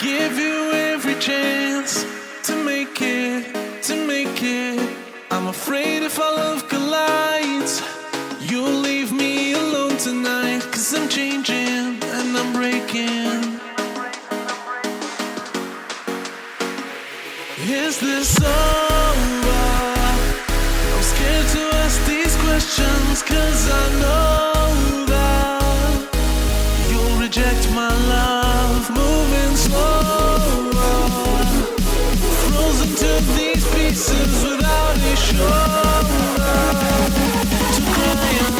give you every chance to make it, to make it. I'm afraid if our love collides, you'll leave me alone tonight. 'Cause I'm changing and I'm breaking. Is this over? I'm scared to ask these questions, 'cause I know that you'll reject my love. Moving slower, frozen to these pieces without a shoulder to cry on.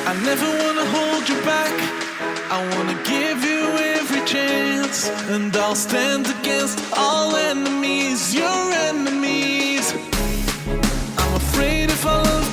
I never wanna hold you back. I wanna give you every chance, and I'll stand against all enemies, your enemies. I'm afraid if I love